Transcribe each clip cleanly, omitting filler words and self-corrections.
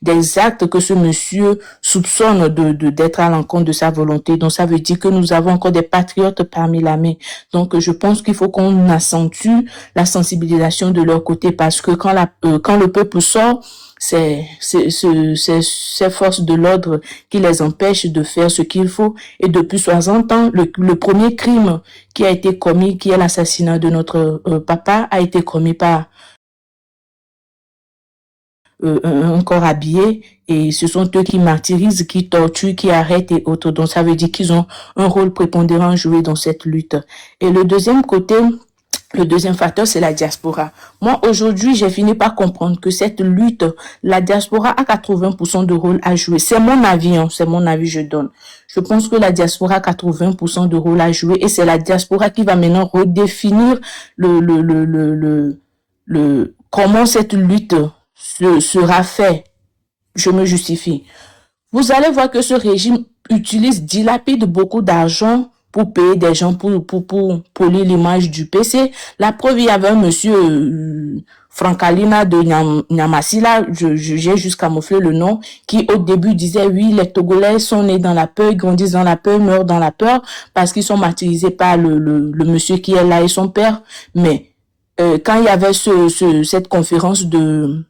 des actes que ce monsieur soupçonne d'être à l'encontre de sa volonté. Donc, ça veut dire que nous avons encore des patriotes parmi l'armée. Donc, je pense qu'il faut qu'on accentue la sensibilisation de leur côté parce que quand le peuple sort, c'est ces forces de l'ordre qui les empêchent de faire ce qu'il faut. Et depuis 60 ans, le premier crime qui a été commis, qui est l'assassinat de notre papa, a été commis par un corps habillé, et ce sont eux qui martyrisent, qui torturent, qui arrêtent et autres. Donc ça veut dire qu'ils ont un rôle prépondérant à jouer dans cette lutte. Et le deuxième facteur, c'est la diaspora. Moi, aujourd'hui, j'ai fini par comprendre que cette lutte, la diaspora a 80% de rôle à jouer. C'est mon avis, je donne. Je pense que la diaspora a 80% de rôle à jouer et c'est la diaspora qui va maintenant redéfinir comment cette lutte sera faite. Je me justifie. Vous allez voir que ce régime dilapide beaucoup d'argent pour payer des gens pour polir l'image du PC. La preuve, il y avait un monsieur Francalina de Niamassi, là, j'ai juste camouflé le nom, qui au début disait oui, les Togolais sont nés dans la peur, grandissent dans la peur, meurent dans la peur, parce qu'ils sont martyrisés par le monsieur qui est là et son père. Mais quand il y avait cette conférence de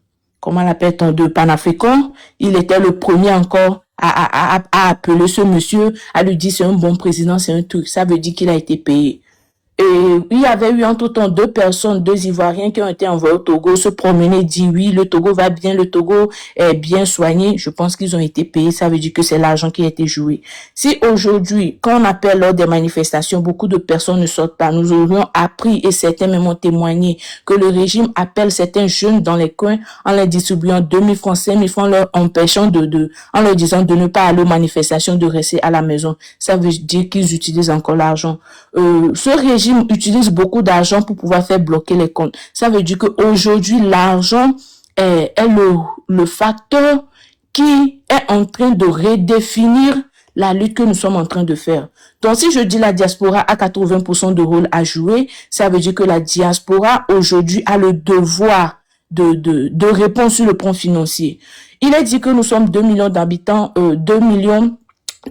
panafricain, il était le premier encore à appeler ce monsieur, à lui dire c'est un bon président, c'est un truc. Ça veut dire qu'il a été payé. Et il y avait eu en tout temps deux Ivoiriens qui ont été envoyés au Togo, se promener, dire oui, le Togo va bien, le Togo est bien soigné. Je pense qu'ils ont été payés. Ça veut dire que c'est l'argent qui a été joué. Si aujourd'hui, quand on appelle lors des manifestations, beaucoup de personnes ne sortent pas, nous aurions appris et certains même ont témoigné que le régime appelle certains jeunes dans les coins en leur distribuant 2000 francs, 5000 francs, leur empêchant en leur disant de ne pas aller aux manifestations, de rester à la maison. Ça veut dire qu'ils utilisent encore l'argent. Ce régime utilise beaucoup d'argent pour pouvoir faire bloquer les comptes. Ça veut dire qu'aujourd'hui, l'argent est le facteur qui est en train de redéfinir la lutte que nous sommes en train de faire. Donc, si je dis la diaspora a 80% de rôle à jouer, ça veut dire que la diaspora, aujourd'hui, a le devoir de répondre sur le plan financier. Il est dit que nous sommes 2 millions d'habitants, 2 millions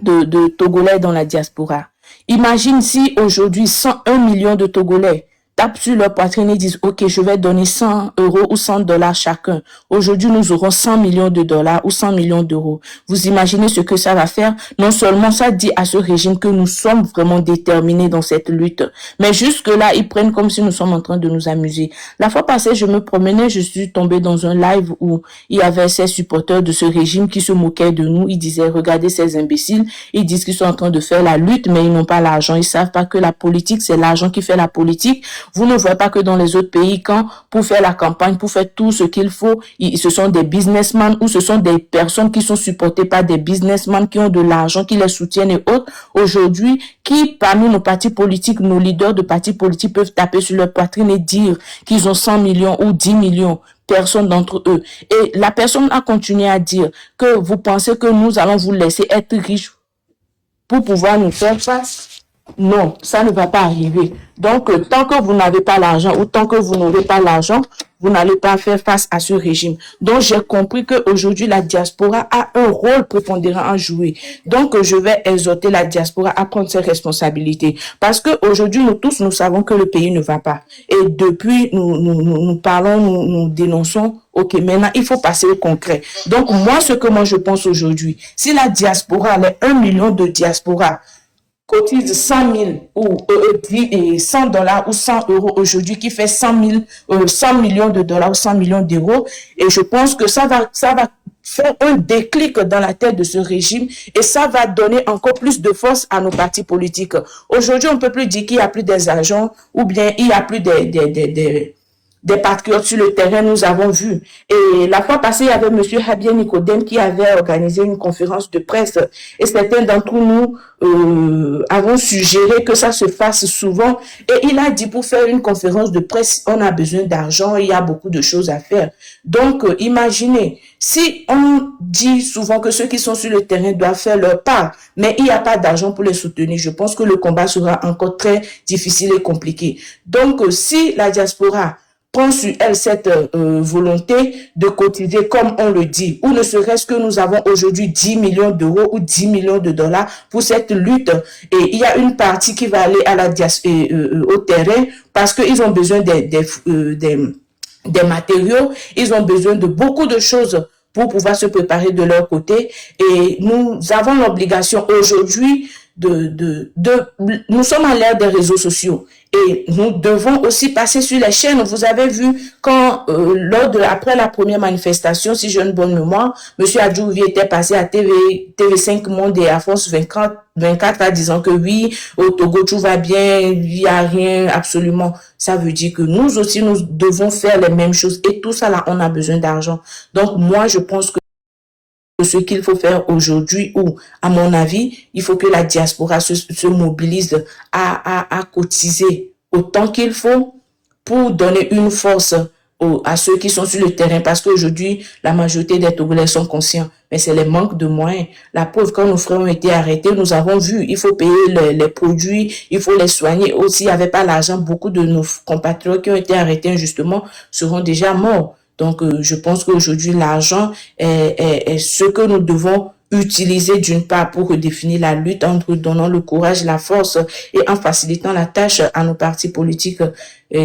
de Togolais dans la diaspora. Imagine si aujourd'hui 101 millions de Togolais tapent sur leur poitrine et disent ok, je vais donner 100 € ou 100 $ chacun. Aujourd'hui, nous aurons 100 millions de dollars ou 100 millions d'euros. Vous imaginez ce que ça va faire? Non seulement ça dit à ce régime que nous sommes vraiment déterminés dans cette lutte, mais jusque-là, ils prennent comme si nous sommes en train de nous amuser. La fois passée, je me promenais, je suis tombée dans un live où il y avait ces supporters de ce régime qui se moquaient de nous. Ils disaient, regardez ces imbéciles, ils disent qu'ils sont en train de faire la lutte, mais ils n'ont pas l'argent. Ils savent pas que la politique, c'est l'argent qui fait la politique. Vous ne voyez pas que dans les autres pays, quand pour faire la campagne, pour faire tout ce qu'il faut, ce sont des businessmen ou ce sont des personnes qui sont supportées par des businessmen qui ont de l'argent, qui les soutiennent et autres. Aujourd'hui, qui parmi nos partis politiques, nos leaders de partis politiques peuvent taper sur leur poitrine et dire qu'ils ont 100 millions ou 10 millions? Personne d'entre eux. Et la personne a continué à dire que vous pensez que nous allons vous laisser être riches pour pouvoir nous faire face? Non, ça ne va pas arriver. Donc, tant que vous n'avez pas l'argent ou tant que vous n'aurez pas l'argent, vous n'allez pas faire face à ce régime. Donc, j'ai compris qu'aujourd'hui, la diaspora a un rôle prépondérant à jouer. Donc, je vais exhorter la diaspora à prendre ses responsabilités. Parce qu'aujourd'hui, nous tous, nous savons que le pays ne va pas. Et depuis, nous parlons, nous dénonçons. Ok, maintenant, il faut passer au concret. Donc, moi, je pense aujourd'hui, si la diaspora, les 1 million de diaspora, cotise 100 000 ou 100 $ ou 100 € aujourd'hui, qui fait 100 millions de dollars ou 100 millions d'euros. Et je pense que ça va faire un déclic dans la tête de ce régime et ça va donner encore plus de force à nos partis politiques. Aujourd'hui, on ne peut plus dire qu'il n'y a plus des agents ou bien il n'y a plus des patriotes sur le terrain, nous avons vu. Et la fois passée, il y avait monsieur Habien Nicodème qui avait organisé une conférence de presse et certains d'entre nous avons suggéré que ça se fasse souvent. Et il a dit pour faire une conférence de presse, on a besoin d'argent, il y a beaucoup de choses à faire. Donc, imaginez, si on dit souvent que ceux qui sont sur le terrain doivent faire leur part, mais il n'y a pas d'argent pour les soutenir, je pense que le combat sera encore très difficile et compliqué. Donc, si la diaspora prend sur elle cette volonté de cotiser comme on le dit, ou ne serait-ce que nous avons aujourd'hui 10 millions d'euros ou 10 millions de dollars pour cette lutte, et il y a une partie qui va aller à la au terrain parce qu'ils ont besoin des matériaux, ils ont besoin de beaucoup de choses pour pouvoir se préparer de leur côté, et nous avons l'obligation aujourd'hui nous sommes à l'ère des réseaux sociaux et nous devons aussi passer sur les chaînes. Vous avez vu quand après la première manifestation, si j'ai une bonne mémoire, Monsieur Adjouvi était passé à TV5 Monde et à France 24 à disant que oui, au Togo tout va bien, il n'y a rien absolument. Ça veut dire que nous aussi nous devons faire les mêmes choses, et tout ça là on a besoin d'argent. Donc moi je pense que ce qu'il faut faire aujourd'hui, ou à mon avis, il faut que la diaspora se mobilise à cotiser autant qu'il faut pour donner une force à ceux qui sont sur le terrain, parce qu'aujourd'hui, la majorité des Togolais sont conscients, mais c'est les manques de moyens. La preuve, quand nos frères ont été arrêtés, nous avons vu, il faut payer les produits, il faut les soigner. Aussi, il n'y avait pas l'argent, beaucoup de nos compatriotes qui ont été arrêtés injustement seront déjà morts. Donc, je pense qu'aujourd'hui, l'argent est ce que nous devons utiliser d'une part pour redéfinir la lutte, en nous donnant le courage, la force, et en facilitant la tâche à nos partis politiques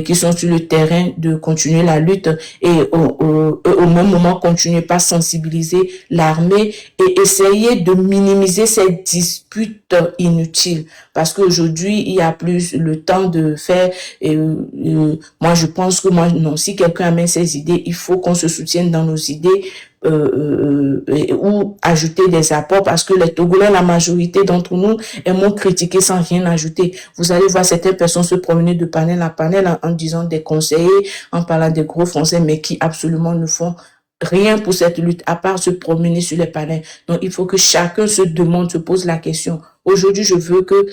qui sont sur le terrain de continuer la lutte, et au même moment continuer par sensibiliser l'armée et essayer de minimiser ces disputes inutiles, parce qu'aujourd'hui il y a plus le temps de faire. Moi je pense que non, si quelqu'un amène ses idées, il faut qu'on se soutienne dans nos idées, ou ajouter des apports, parce que les Togolais, la majorité d'entre nous, aiment critiquer sans rien ajouter. Vous allez voir certaines personnes se promener de panel à panel en disant des conseillers, en parlant des gros français, mais qui absolument ne font rien pour cette lutte, à part se promener sur les panels. Donc, il faut que chacun se demande, se pose la question. Aujourd'hui, je veux que...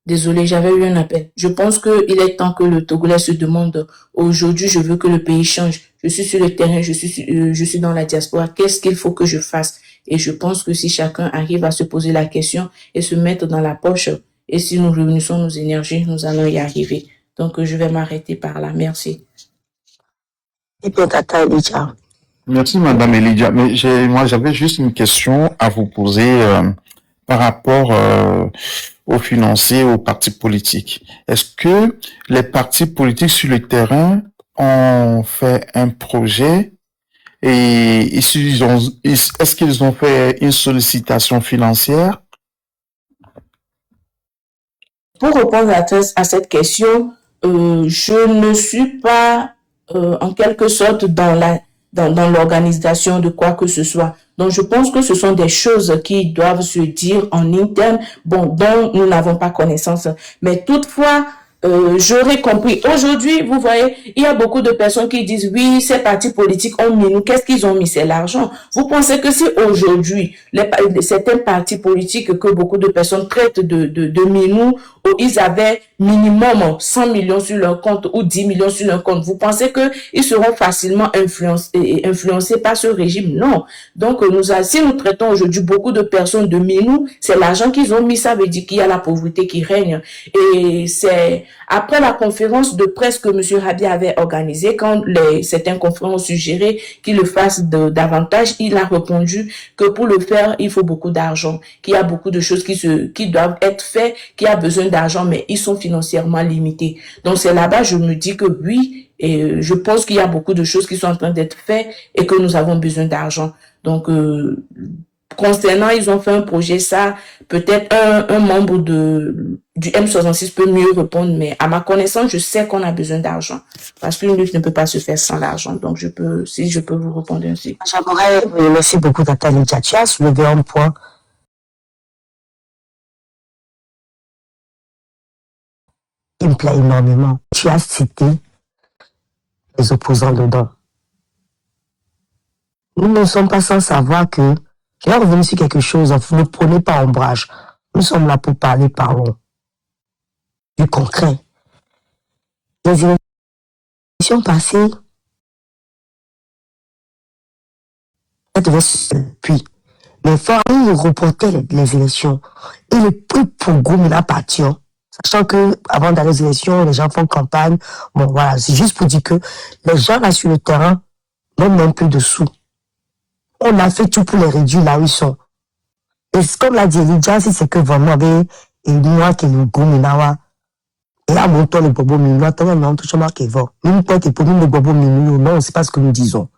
Désolé, j'avais eu un appel. Je pense qu'il est temps que le Togolais se demande, aujourd'hui, je veux que le pays change. Je suis sur le terrain, je suis dans la diaspora. Qu'est-ce qu'il faut que je fasse? Et je pense que si chacun arrive à se poser la question et se mettre dans la poche, et si nous réunissons nos énergies, nous allons y arriver. Donc, je vais m'arrêter par là. Merci. Et puis, Tata Elijah. Merci, Madame Elijah. Mais moi, j'avais juste une question à vous poser par rapport aux financiers, aux partis politiques. Est-ce que les partis politiques sur le terrain ont fait un projet et est-ce qu'ils ont fait une sollicitation financière? Pour répondre à cette question, je ne suis pas en quelque sorte dans l'organisation de quoi que ce soit. Donc, je pense que ce sont des choses qui doivent se dire en interne, dont nous n'avons pas connaissance. Mais toutefois, j'aurais compris. Aujourd'hui, vous voyez, il y a beaucoup de personnes qui disent, oui, ces partis politiques ont mis nous. Qu'est-ce qu'ils ont mis? C'est l'argent. Vous pensez que si aujourd'hui, certains partis politiques que beaucoup de personnes traitent de minou, où ils avaient minimum 100 millions sur leur compte ou 10 millions sur leur compte, vous pensez qu'ils seront facilement influencés par ce régime? Non. Donc, si nous traitons aujourd'hui beaucoup de personnes de minou, c'est l'argent qu'ils ont mis, ça veut dire qu'il y a la pauvreté qui règne. Et c'est après la conférence de presse que M. Rabi avait organisée, quand certains confrères ont suggéré qu'il le fasse davantage, il a répondu que pour le faire, il faut beaucoup d'argent, qu'il y a beaucoup de choses qui doivent être faites, qu'il y a besoin d'argent, mais ils sont financièrement limités. Donc c'est là-bas, je me dis que oui, et je pense qu'il y a beaucoup de choses qui sont en train d'être faites et que nous avons besoin d'argent. Donc, concernant, ils ont fait un projet, ça, peut-être un membre du M66 peut mieux répondre, mais à ma connaissance, je sais qu'on a besoin d'argent, parce qu'une lutte ne peut pas se faire sans l'argent. Donc, si je peux vous répondre ainsi. J'aimerais merci beaucoup, Tata Elijah. Tu as soulevé un point. Il me plaît énormément. Tu as cité les opposants dedans. Nous ne sommes pas sans savoir que, je vais revenir sur quelque chose, vous ne prenez pas ombrage. Nous sommes là pour parler, parlons. Du concret. Les élections passées, puis, les familles reportaient les élections. Et le peuple pour Goumina partir, Sachant que avant d'aller aux élections, les gens font campagne. Bon, voilà, c'est juste pour dire que les gens là sur le terrain n'ont même plus de sous. On a fait tout pour les réduire là où ils sont. Et comme l'a dit Elijah, si c'est que vraiment avec moi qui est le goût minawa, et là, mon temps, le bobo minuit, attends, non, tout ça, qui va. Même toi, t'es pour nous, le bobo minuit, non, c'est pas ce que nous disons.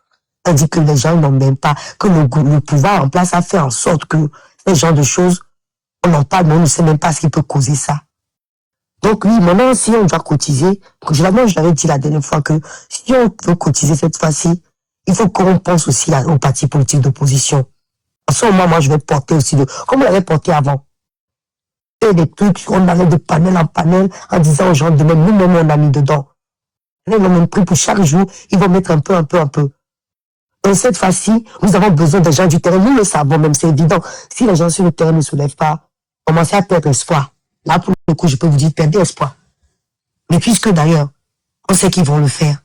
On dit que les gens n'ont même pas, que le pouvoir en place a fait en sorte que ce genre de choses, on en parle, mais on ne sait même pas ce qui peut causer ça. Donc oui, maintenant, si on doit cotiser, je l'avais dit la dernière fois que si on veut cotiser cette fois-ci, il faut qu'on pense aussi aux partis politiques d'opposition. En ce moment, moi, je vais porter aussi comme on l'avait porté avant. Et des trucs, on allait de panel en panel en disant aux gens de même, nous-mêmes, on a mis dedans. Ils ont même pris pour chaque jour, ils vont mettre un peu. Donc cette fois-ci, nous avons besoin des gens du terrain. Nous le savons même, c'est évident. Si les gens sur le terrain ne se lèvent pas, commencez à perdre espoir. Là, pour le coup, je peux vous dire, perdez espoir. Mais puisque d'ailleurs, on sait qu'ils vont le faire.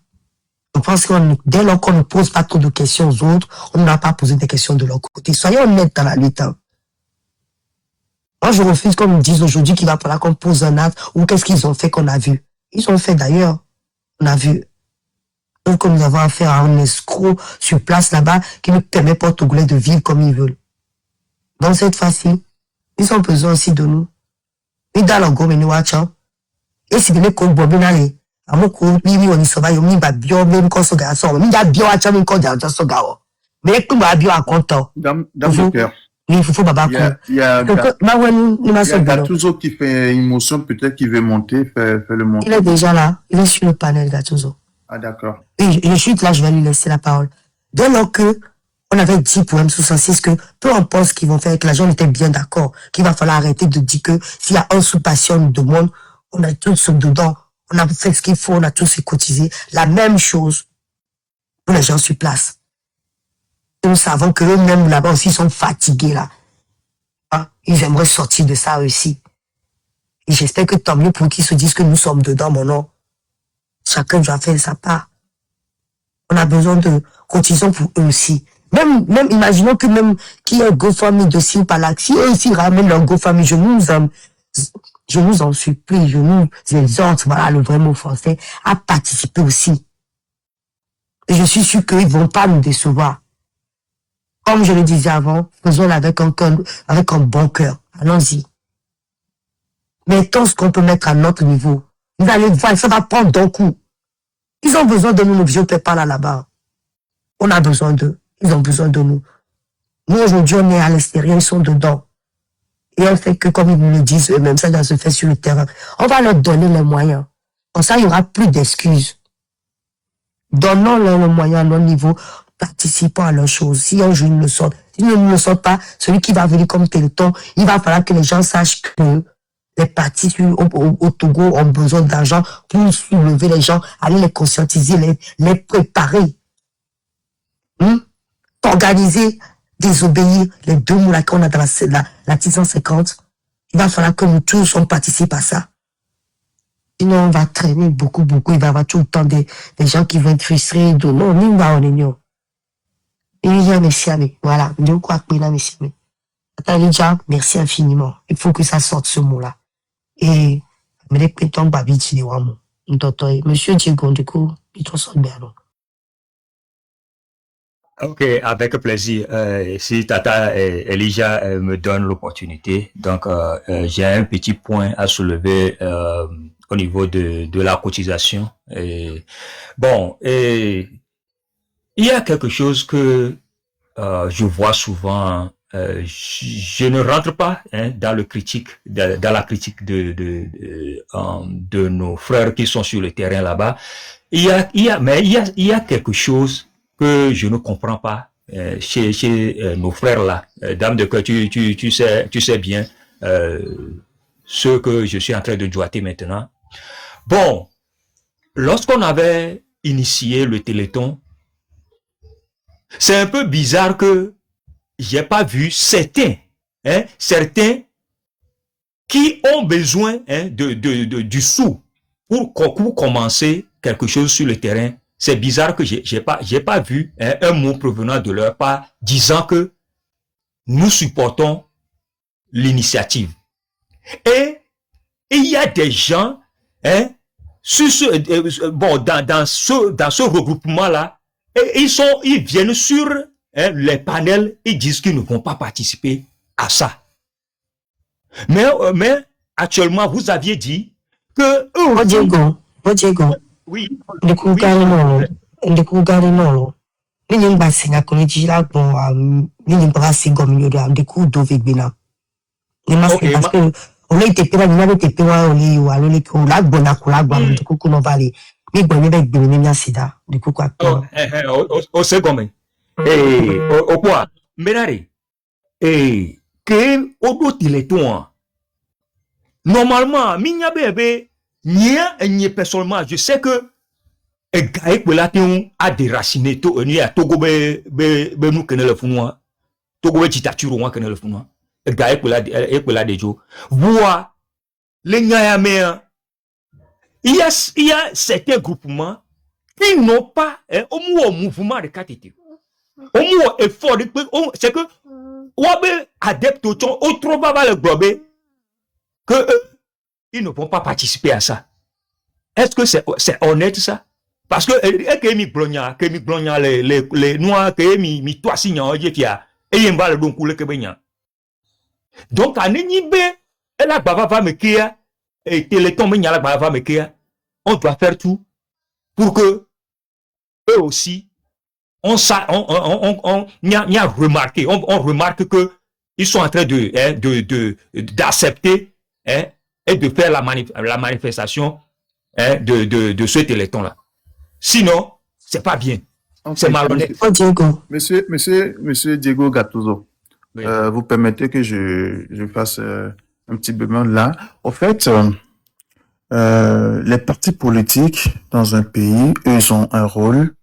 Je pense que dès lors qu'on ne pose pas trop de questions aux autres, on n'a pas posé des questions de leur côté. Soyons honnêtes dans la lutte. Hein. Moi, je refuse qu'on me dise aujourd'hui qu'il va falloir qu'on pose un acte ou qu'est-ce qu'ils ont fait qu'on a vu. Ils ont fait d'ailleurs. On a vu. Donc, comme nous avons affaire à un escroc sur place là-bas qui ne permet pas aux Togolais de vivre comme ils veulent. Donc, cette fois-ci, ils ont besoin aussi de nous. Et dans le gomme, nous attendons. Et si vous voulez qu'on boit bien aller, à mon coup, on y sauve, on y va bien, même quand on se garde, on y a bien à tchan, quand on se garde. Mais comme on a bien à content. Dame de cœur. Oui, il faut pas Il y a Gattuso qui fait une motion, peut-être qu'il veut monter, fait le monter. Il est déjà là. Il est sur le panel, Gattuso. Ah, d'accord. Oui, je suis là, je vais lui laisser la parole. Dès lors que on avait dit pour M66 que peu importe ce qu'ils vont faire avec l'argent, on était bien d'accord qu'il va falloir arrêter de dire que s'il y a un sous-patient, on nous demande, on a tous dedans, on a fait ce qu'il faut, on a tous cotisé. La même chose pour les gens sur place. Et nous savons que eux-mêmes là-bas aussi sont fatigués là. Hein? Ils aimeraient sortir de ça aussi. Et j'espère que tant mieux pour qu'ils se disent que nous sommes dedans, mon nom. Chacun doit faire sa part. On a besoin de cotisons pour eux aussi. Même, imaginons que même qu'il y ait un GoFundMe de ci ou par là, si eux aussi ramènent leur GoFundMe, je nous en supplie, je nous exhorte, voilà le vrai mot français, à participer aussi. Et je suis sûr qu'ils vont pas nous décevoir. Comme je le disais avant, faisons-le avec un bon cœur. Allons-y. Mettons ce qu'on peut mettre à notre niveau. Vous allez voir, ça va prendre d'un coup. Ils ont besoin de nous, nos vieux pépins là-bas. On a besoin d'eux. Ils ont besoin de nous. Nous, aujourd'hui, on est à l'extérieur, ils sont dedans. Et on fait que, comme ils nous le disent eux-mêmes, ça doit se faire sur le terrain. On va leur donner les moyens. Comme ça, il n'y aura plus d'excuses. Donnons-leur les moyens à leur niveau, participant à leurs choses. Si un jour ils ne le sortent, s'ils ne le sortent pas, celui qui va venir comme Téléthon, il va falloir que les gens sachent que les partis au Togo ont besoin d'argent pour soulever les gens, aller les conscientiser, les préparer. Organiser, désobéir les deux mots là qu'on a dans la 650. Il va falloir que nous tous on participe à ça. Sinon, on va traîner beaucoup. Il va y avoir tout le temps des gens qui vont être frustrés. Non, nous, on est nous. Voilà. Nous, quoi, merci infiniment. Il faut que ça sorte ce mot-là. Et, monsieur Diego, du coup, il te sent bien, non? Ok, avec plaisir. Si Tata Elijah me donne l'opportunité, donc j'ai un petit point à soulever au niveau de la cotisation. Bon, il y a quelque chose que je vois souvent. Je ne rentre pas dans la critique de nos frères qui sont sur le terrain là-bas. Il y a quelque chose que je ne comprends pas chez nos frères là. Dame de cœur, tu sais bien ce que je suis en train de doiter maintenant. Bon, lorsqu'on avait initié le Téléthon, c'est un peu bizarre que j'ai pas vu certains qui ont besoin du sou pour commencer quelque chose sur le terrain. C'est bizarre que j'ai pas vu un mot provenant de leur part disant que nous supportons l'initiative. Et Et il y a des gens, hein, dans ce regroupement-là, et ils viennent sur les panels, ils disent qu'ils ne vont pas participer à ça. Mais actuellement, vous aviez dit que eux aussi, Diego, oui, le Kougari non, les Bassinga college là, bon, les brasses comme il y a des coups d'ovebina. Les masques parce que on a été payé, on a été payé, on a été payé, là, bon, du coup, qu'on va aller. Mais bon, il y a des bénéfices sida, du coup, quoi. Au second, et au quoi, Ménari, et que au bout de l'étoile, normalement, minya bébé, n'y personnellement, je sais que et gars que là a déraciné to ni a Togo be nous connaît le founois Togo be dictature on connaît le founois et gars que là des jours voir les gars il y a certains groupements qui n'ont pas au mouvement de KTT au moins effort c'est que ouabe adepte au trop bas le globe que ils ne vont pas participer à ça. Est-ce que c'est honnête ça? Parce que mi blonya les noirs mi toi signan jefia et yemba le don koule ke benya. Donc aneni be la baba va me kia et téléthon menya la baba va me kia. On doit faire tout pour que eux aussi on remarqué on remarque que ils sont en train d'accepter et de faire la manifestation de ce téléthon là. Sinon, c'est pas bien. Okay. C'est malhonnête. Monsieur Diego Gattuso, oui. Vous permettez que je fasse un petit bémol là. Au fait, les partis politiques dans un pays, eux, ils ont un rôle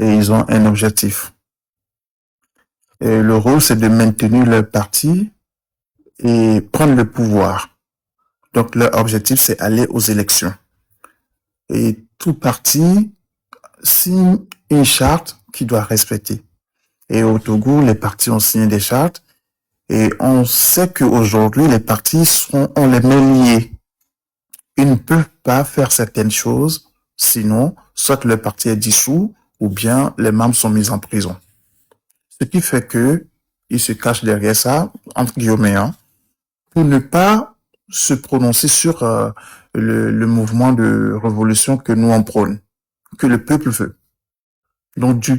et ils ont un objectif. Et le rôle, c'est de maintenir leur parti et prendre le pouvoir. Donc, leur objectif, c'est aller aux élections. Et tout parti signe une charte qui doit respecter. Et au Togo, les partis ont signé des chartes et on sait qu'aujourd'hui, les partis ont les mains liées. Ils ne peuvent pas faire certaines choses, sinon, soit le parti est dissous ou bien les membres sont mis en prison. Ce qui fait que ils se cachent derrière ça, entre guillemets, pour ne pas se prononcer sur le mouvement de révolution que nous on prône, que le peuple veut. Donc,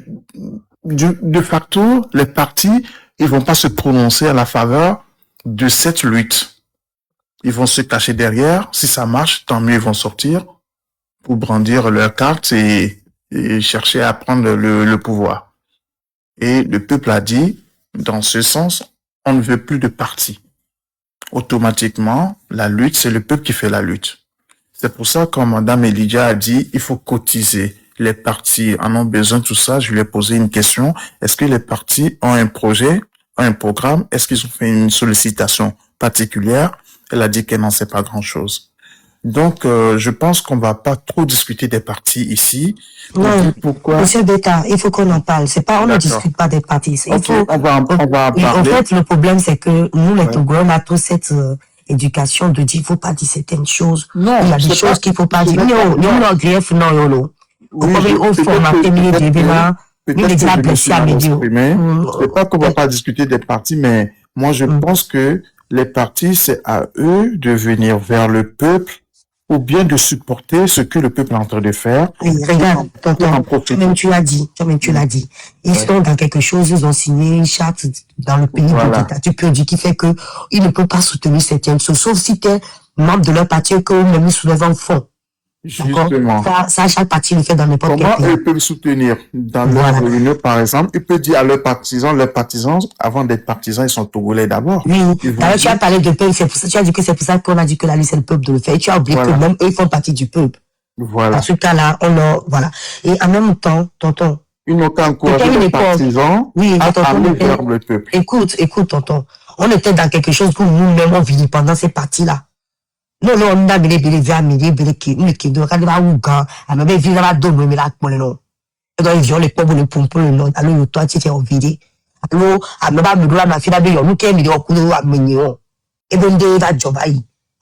de facto, les partis, ils vont pas se prononcer à la faveur de cette lutte. Ils vont se cacher derrière. Si ça marche, tant mieux, ils vont sortir pour brandir leur carte et chercher à prendre le pouvoir. Et le peuple a dit, dans ce sens, on ne veut plus de partis. Automatiquement, la lutte, c'est le peuple qui fait la lutte. C'est pour ça, quand Madame Elijah a dit, il faut cotiser. Les partis en ont besoin de tout ça. Je lui ai posé une question. Est-ce que les partis ont un projet, un programme? Est-ce qu'ils ont fait une sollicitation particulière? Elle a dit qu'elle n'en sait pas grand-chose. Donc, je pense qu'on va pas trop discuter des partis ici. Non, pourquoi? Monsieur Beta, il faut qu'on en parle. C'est pas, on ne discute pas des partis. On va en parler. En fait, le problème, c'est que nous, les Togolais, on a tous cette éducation de dire, il faut pas dire certaines choses. Non, il y a des choses qu'il faut pas dire. Non, grief, non, yolo. Oui, c'est pas qu'on va pas discuter des partis, mais moi, je pense que les partis, c'est à eux de venir vers le peuple ou bien de supporter ce que le peuple est en train de faire. Oui, regarde, tonton, toi-même tu l'as dit. Ils sont dans quelque chose, ils ont signé une charte dans le pays de dictature qui fait que ils ne peuvent pas soutenir certaines choses, sauf si tu es membre de leur parti que eux-mêmes soulèvent fond. Justement. Ça, chaque parti le fait dans n'importe quel pays. Comment ils peuvent soutenir dans leur réunion, par exemple? Ils peuvent dire à leurs partisans, avant d'être partisans, ils sont togolais d'abord. Oui. D'ailleurs, tu as parlé de peuple, c'est pour ça, tu as dit que c'est pour ça qu'on a dit que la liste, c'est le peuple de le faire. Et tu as oublié que même eux, ils font partie du peuple. Voilà. Dans ce cas-là, voilà. Et en même temps, tonton. Ils n'ont qu'à encourager les partisans à aller vers le peuple. Écoute, tonton. On était dans quelque chose où nous-mêmes, on vit pendant ces partis-là. Non, on a mis les qui doivent aller à Ouga, à me vivre là, donner mes lacs, mon nom. Et donc, ils ont les pauvres, les pompes, le nom, alors, toi, tu fais envier. Alors, à me battre, ma fille, nous, qui est mis au coup de à Mignon. Et donc, de la job,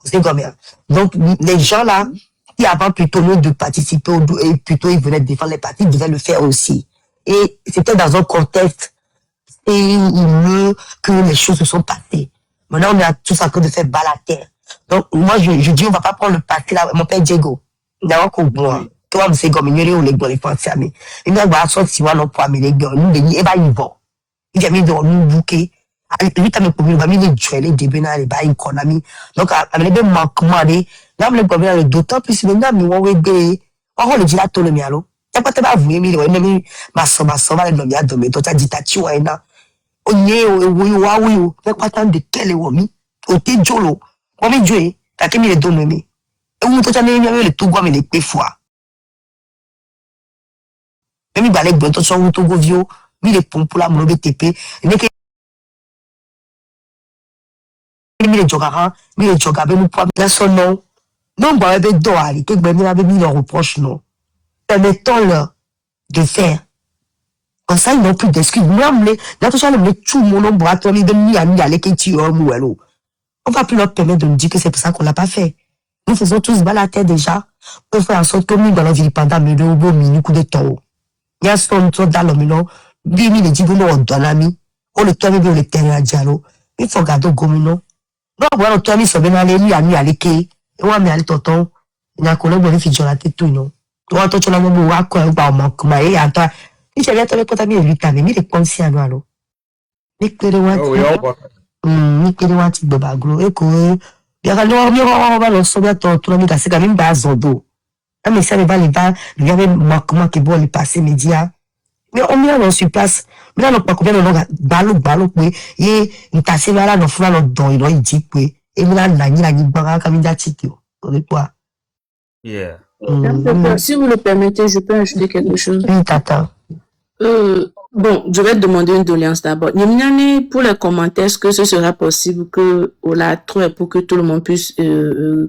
C'est comme ça. Donc, les gens là, qui avant plutôt lieu de participer, et plutôt ils venaient défendre les partis, devaient le faire aussi. Et c'était dans un contexte mieux que les choses se sont passées. Maintenant, on est tous en train de faire bas la terre. Donc, moi, je dis, on va pas prendre le parti là, mon père Diego. D'abord, qu'on voit. Toi, c'est comme il y a les gars, les Français, mais il y a des gens qui vont pas, mais les gars, nous, les gars, ils vont. Il y a mis dans nous bouquet. Lui, t'as mis pour lui, il va mis les tuer, les débats, les bas, ils connaissent. Donc, avec les manquements, là, les gars, d'autant plus, maintenant, mais on va aider. On va le dire à tout le monde. T'as pas tellement voulu, mais il y a ma somme, elle m'a donné, toi, t'as dit, t'as tué, onye wa wi fe kwata de kele wo mi o te jolo wo mi joe ta ke mi le do mi e wu to chane mi le to gwa mi le pe fwa mi ba le gbon to so wu to go vio mi le pompo la mo be tepe ne ke mi le joga be mu po la so non ba be do ali ke gbe mi la be mi le reproche non permettons-leur de faire. Comme ça, ils n'ont plus d'excuses. Même les, là, tout ça, les tout mon nom, bras, toi, les demi, amis, allez, qui tu on va plus leur permettre de nous dire que c'est pour ça qu'on l'a pas fait. Nous faisons tous bas la terre déjà. On fait en sorte que nous, dans la vie, pendant mais le beau mini coup de taureau. Il y a son tour dans l'homme, non. Bimi, les dibons, on donne l'ami. On le tourne, on le terrain à dialogue. Il faut garder au gomino. Non, voilà, on tourne, ils sont bien allés, lui, ami, allez, qui. Et on a mis tonton. Il y a un collègue, on fait la tête, tout, non. Toi, toi, tu l'as mis, ou à quoi, ou à manque, mais, à toi. Si j'avais trouvé quand t'as mis lui t'avais mis les conseils à nous les clés de baglo et quoi il y a on va le sauver tout le monde c'est quand même bas zodo mais ça ne va pas il y avait manquement qui bon les passer média mais on met sur place mais là on pas combien on balo oui et il t'a c'est là non faut là dans il dit oui et là la ni bara comme datito quoi Yeah. Si vous le permettez, je peux ajouter quelque chose. Oui, tata. Bon, je vais te demander une doléance d'abord. Nyamiane, pour les commentaires, est-ce que ce sera possible que, pour que tout le monde puisse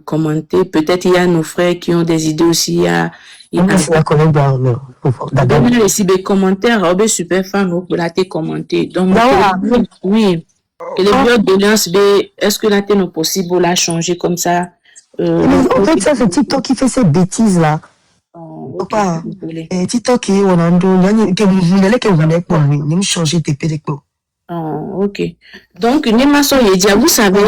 commenter? Peut-être il y a nos frères qui ont des idées aussi. Il y a des commentaires, super fan, pour la commenter. Donc, oui. Et les autres doléances, est-ce que la est possible de la changer comme ça? En fait, ça, c'est TikTok qui fait ces bêtises-là. Papa, TikTok, on a changer tes pédicos. Ok. Donc, Nemaso Yedia, vous savez,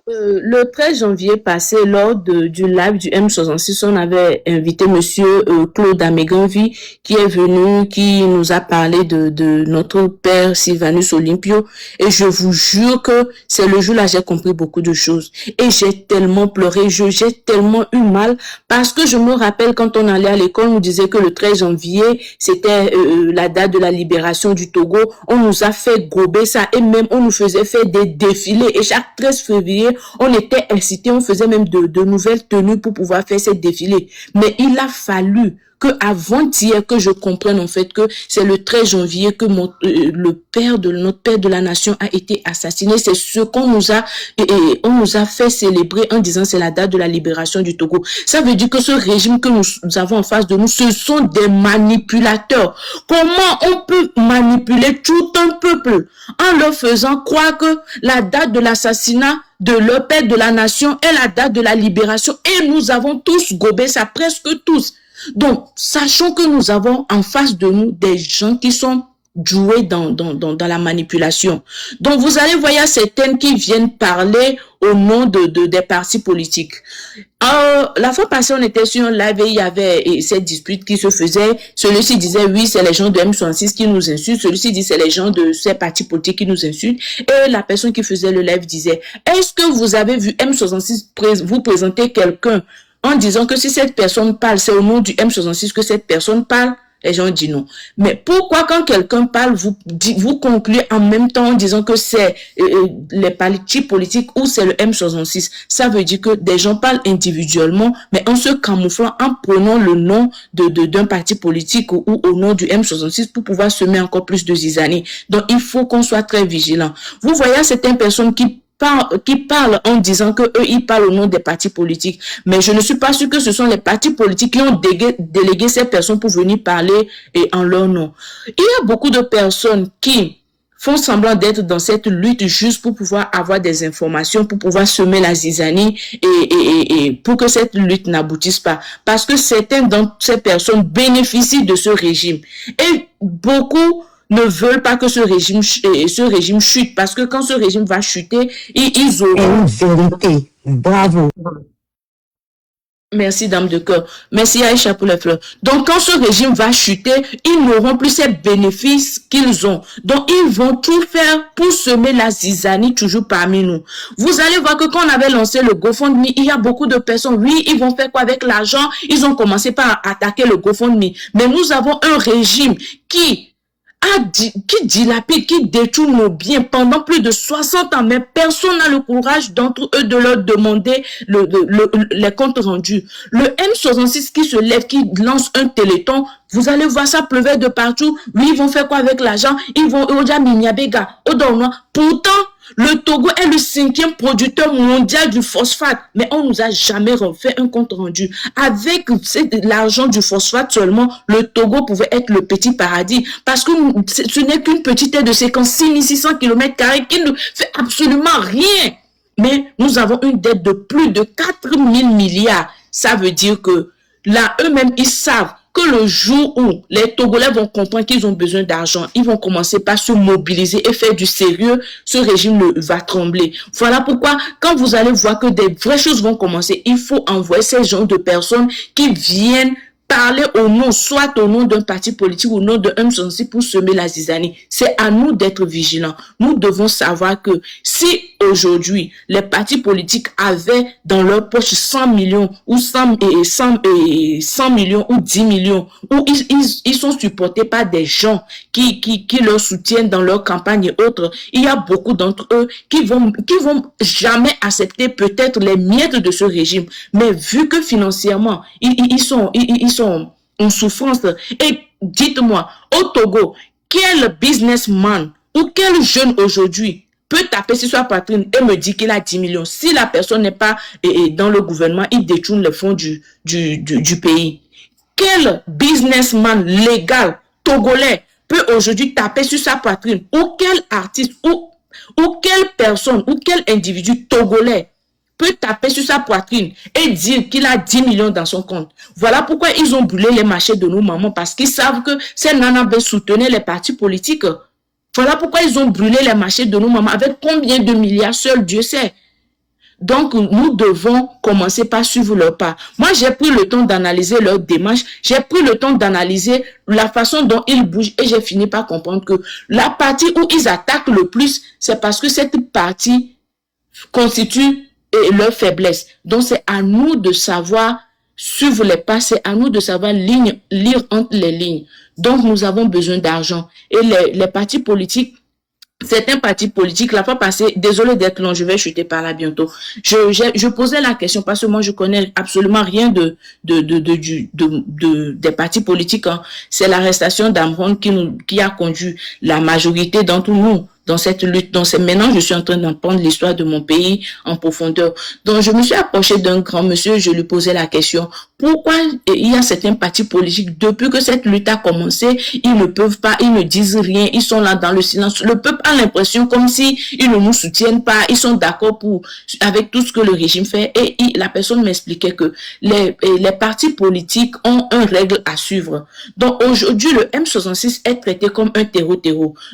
le 13 janvier passé, lors du live du M66, on avait invité monsieur Claude Améganvi, qui est venu, qui nous a parlé de notre père Sylvanus Olympio. Et je vous jure que c'est le jour-là, j'ai compris beaucoup de choses. Et j'ai tellement pleuré, j'ai tellement eu mal, parce que je me rappelle quand on allait à l'école, on nous disait que le 13 janvier, c'était la date de la libération du Togo. On nous a fait gober ça, et même on nous faisait faire des défilés. Et chaque 13 février, on était incités, on faisait même de nouvelles tenues pour pouvoir faire ces défilés. Mais il a fallu que avant-hier que je comprenne en fait que c'est le 13 janvier que notre père de la nation a été assassiné. C'est ce qu'on nous a on nous a fait célébrer en disant c'est la date de la libération du Togo. Ça veut dire que ce régime que nous avons en face de nous, ce sont des manipulateurs. Comment on peut manipuler tout un peuple en leur faisant croire que la date de l'assassinat de leur père de la nation est la date de la libération, et nous avons tous gobé ça, presque tous. Donc, sachons que nous avons en face de nous des gens qui sont joués dans la manipulation. Donc, vous allez voir, il y a certaines qui viennent parler au nom des partis politiques. La fois passée, on était sur un live et il y avait cette dispute qui se faisait. Celui-ci disait, oui, c'est les gens de M66 qui nous insultent. Celui-ci dit, c'est les gens de ces partis politiques qui nous insultent. Et la personne qui faisait le live disait, est-ce que vous avez vu M66 vous présenter quelqu'un en disant que si cette personne parle, c'est au nom du M66 que cette personne parle? Les gens disent non. Mais pourquoi quand quelqu'un parle, vous concluez en même temps en disant que c'est les partis politiques ou c'est le M66? Ça veut dire que des gens parlent individuellement, mais en se camouflant, en prenant le nom d'un parti politique ou au nom du M66 pour pouvoir semer encore plus de zizanie. Donc, il faut qu'on soit très vigilant. Vous voyez certaines personnes qui parlent en disant que eux ils parlent au nom des partis politiques, mais je ne suis pas sûr que ce sont les partis politiques qui ont délégué ces personnes pour venir parler en leur nom. Il y a beaucoup de personnes qui font semblant d'être dans cette lutte juste pour pouvoir avoir des informations, pour pouvoir semer la zizanie et pour que cette lutte n'aboutisse pas. Parce que certaines d'entre ces personnes bénéficient de ce régime. Et beaucoup ne veulent pas que ce régime chute. Parce que quand ce régime va chuter, ils auront... Et une vérité. Bravo. Merci, dame de cœur. Merci, Aïcha, pour les fleurs. Donc, quand ce régime va chuter, ils n'auront plus ces bénéfices qu'ils ont. Donc, ils vont tout faire pour semer la zizanie toujours parmi nous. Vous allez voir que quand on avait lancé le GoFundMe, il y a beaucoup de personnes, oui, ils vont faire quoi avec l'argent? Ils ont commencé par attaquer le GoFundMe. Mais nous avons un régime qui dilapide, qui détourne nos biens pendant plus de 60 ans, mais personne n'a le courage d'entre eux de leur demander les comptes rendus. Le M66 qui se lève, qui lance un téléthon, vous allez voir ça pleuvoir de partout. Oui, ils vont faire quoi avec l'argent? Ils vont pourtant, le Togo est le 5e producteur mondial du phosphate, mais on nous a jamais refait un compte rendu. Avec l'argent du phosphate seulement, le Togo pouvait être le petit paradis, parce que ce n'est qu'une petite aire de 600 km² qui ne fait absolument rien. Mais nous avons une dette de plus de 4000 milliards. Ça veut dire que là, eux-mêmes, ils savent que le jour où les Togolais vont comprendre qu'ils ont besoin d'argent, ils vont commencer par se mobiliser et faire du sérieux, ce régime va trembler. Voilà pourquoi, quand vous allez voir que des vraies choses vont commencer, il faut envoyer ces gens de personnes qui viennent parler au nom, soit au nom d'un parti politique ou au nom d'un M66 pour semer la zizanie. C'est à nous d'être vigilants. Nous devons savoir que si aujourd'hui les partis politiques avaient dans leur poche 100 millions ou 100 millions ou 10 millions, où ils sont supportés par des gens qui leur soutiennent dans leur campagne et autres, il y a beaucoup d'entre eux qui vont jamais accepter peut-être les miettes de ce régime. Mais vu que financièrement, ils sont en souffrance. Et dites-moi, au Togo, quel businessman ou quel jeune aujourd'hui peut taper sur sa poitrine et me dire qu'il a 10 millions? Si la personne n'est pas dans le gouvernement, il détourne les fonds du pays. Quel businessman légal togolais peut aujourd'hui taper sur sa poitrine? Ou quel artiste ou quelle personne ou quel individu togolais peut taper sur sa poitrine et dire qu'il a 10 millions dans son compte? Voilà pourquoi ils ont brûlé les marchés de nos mamans, parce qu'ils savent que ces nanabés soutenaient les partis politiques. Voilà pourquoi ils ont brûlé les marchés de nos mamans. Avec combien de milliards, seul Dieu sait. Donc, nous devons commencer par suivre leur pas. Moi, j'ai pris le temps d'analyser leur démarche. J'ai pris le temps d'analyser la façon dont ils bougent et j'ai fini par comprendre que la partie où ils attaquent le plus, c'est parce que cette partie constitue leur faiblesse. Donc, c'est à nous de savoir suivre les pas, c'est à nous de savoir lire entre les lignes. Donc, nous avons besoin d'argent. Et les partis politiques, certains partis politiques, la fois passée, désolé d'être long, je vais chuter par là bientôt. Je posais la question parce que moi, je connais absolument rien des partis politiques. Hein. C'est l'arrestation d'Amron qui a conduit la majorité d'entre nous dans cette lutte. Donc, maintenant, je suis en train d'apprendre l'histoire de mon pays en profondeur. Donc, je me suis approché d'un grand monsieur, je lui posais la question, pourquoi il y a certains partis politiques, depuis que cette lutte a commencé, ils ne peuvent pas, ils ne disent rien, ils sont là dans le silence. Le peuple a l'impression comme si ils ne nous soutiennent pas, ils sont d'accord avec tout ce que le régime fait. Et la personne m'expliquait que les partis politiques ont une règle à suivre. Donc, aujourd'hui, le M66 est traité comme un terreau.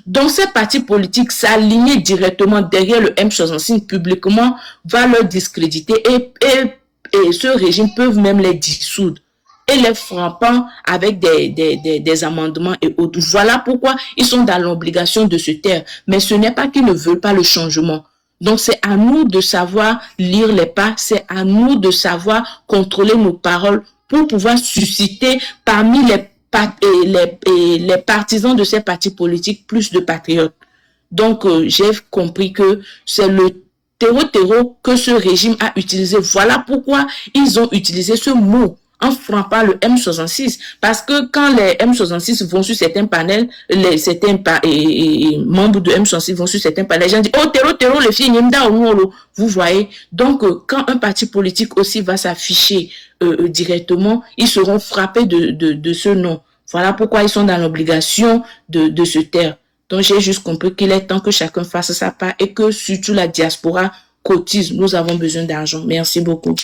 Donc, ces partis politiques s'aligner directement derrière le M66 publiquement va leur discréditer et ce régime peut même les dissoudre et les frappant avec des amendements et autres. Voilà pourquoi ils sont dans l'obligation de se taire. Mais ce n'est pas qu'ils ne veulent pas le changement. Donc c'est à nous de savoir lire les pas, c'est à nous de savoir contrôler nos paroles pour pouvoir susciter parmi les partisans de ces partis politiques plus de patriotes. Donc, j'ai compris que c'est le terreau que ce régime a utilisé. Voilà pourquoi ils ont utilisé ce mot en frappant le M66. Parce que quand les M66 vont sur certains panels, certains membres de M66 vont sur certains panels, les gens disent, oh, terreau, les filles, vous voyez. Donc, quand un parti politique aussi va s'afficher directement, ils seront frappés de ce nom. Voilà pourquoi ils sont dans l'obligation de se taire. Donc, j'ai juste compris qu'il est temps que chacun fasse sa part et que surtout la diaspora cotise. Nous avons besoin d'argent. Merci beaucoup.